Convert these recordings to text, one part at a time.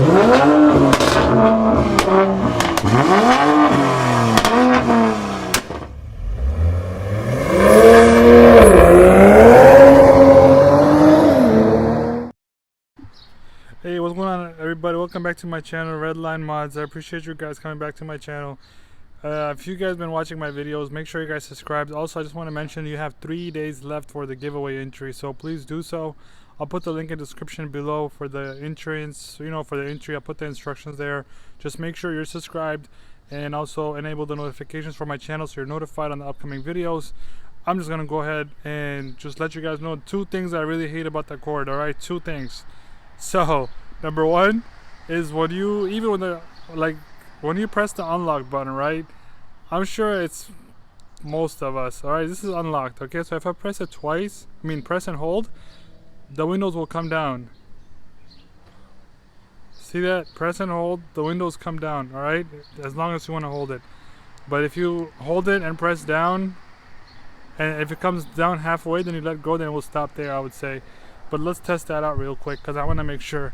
Hey, what's going on, everybody? Welcome back to my channel, RedLineMods. I appreciate you guys coming back to my channel. If you guys been watching my videos, make sure you guys subscribe. Also, I just want to mention you have 3 days left for the giveaway entry, so please do so. I'll put the link in the description below for the entrance. For the entry, I'll put the instructions there. Just make sure you're subscribed and also enable the notifications for my channel so you're notified on the upcoming videos. I'm just gonna go ahead and just let you guys know 2 things I really hate about the cord. All right, 2 things. So number 1 is when you press the unlock button, right? I'm sure it's most of us. All right, this is unlocked. Okay, so if I press it twice, press and hold, the windows will come down. See that? Press and hold, the windows come down. All right, as long as you want to hold it. But if you hold it and press down, and if it comes down halfway, then you let go, then it will stop there, I would say. But let's test that out real quick because I want to make sure.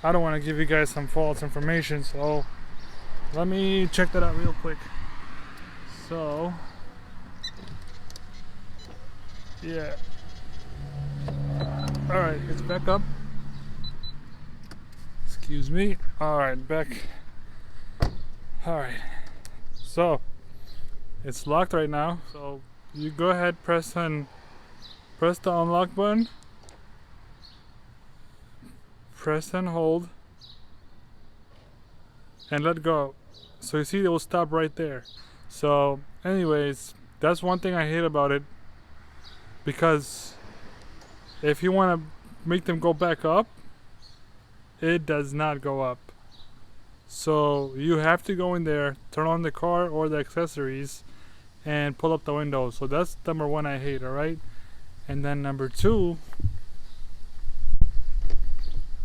I don't want to give you guys some false information, so let me check that out real quick. So, yeah. Alright, it's back up. Excuse me. Alright, back. Alright. So, it's locked right now. So, you go ahead, press the unlock button. Press and hold and let go. So you see it will stop right there. So anyways, that's one thing I hate about it, because if you want to make them go back up, it does not go up. So you have to go in there, turn on the car or the accessories and pull up the window. So that's number 1 I hate. All right, and then number 2,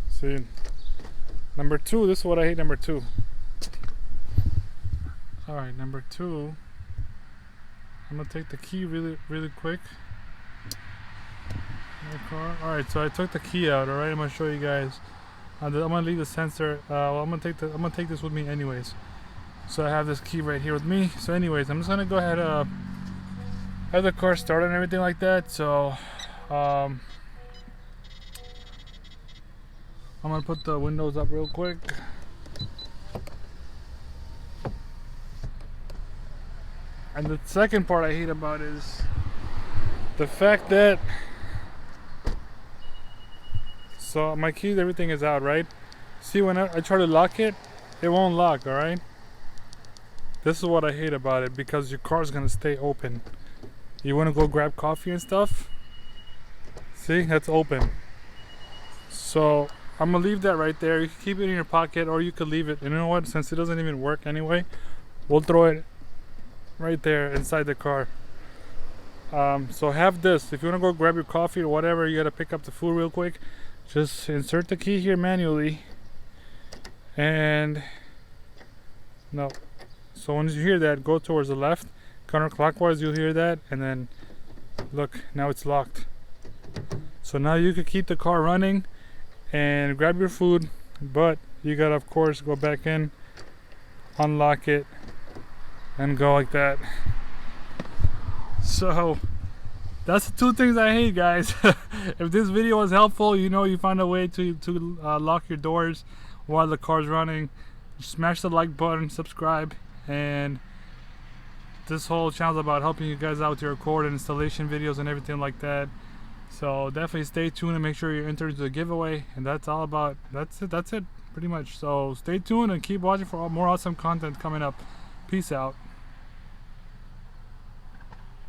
see, number 2, this is what I hate. Number 2. Alright, number 2, I'm gonna take the key really quick. Alright, so I took the key out. Alright, I'm gonna show you guys. I'm gonna leave the sensor. I'm gonna take this with me anyways. So I have this key right here with me. So anyways, I'm just gonna go ahead have the car started and everything like that. So I'm gonna put the windows up real quick. And the second part I hate about is the fact that, so my keys, everything is out, right? See, when I try to lock it, it won't lock. All right, this is what I hate about it, because your car's gonna stay open. You want to go grab coffee and stuff, see, that's open. So I'm gonna leave that right there. You can keep it in your pocket, or you could leave it. And you know what? Since it doesn't even work anyway, we'll throw it right there inside the car. So have this. If you wanna go grab your coffee or whatever, you gotta pick up the food real quick, just insert the key here manually. And no. So once you hear that, go towards the left, counterclockwise. You'll hear that, and then look. Now it's locked. So now you could keep the car running and grab your food, but you gotta, of course, go back in, unlock it, and go like that. So that's the 2 things I hate, guys. If this video was helpful, you find a way to lock your doors while the car's running, smash the like button, subscribe, and this whole channel is about helping you guys out with your cord and installation videos and everything like that. So definitely stay tuned and make sure you enter into the giveaway. And that's it pretty much. So stay tuned and keep watching for more awesome content coming up. Peace out.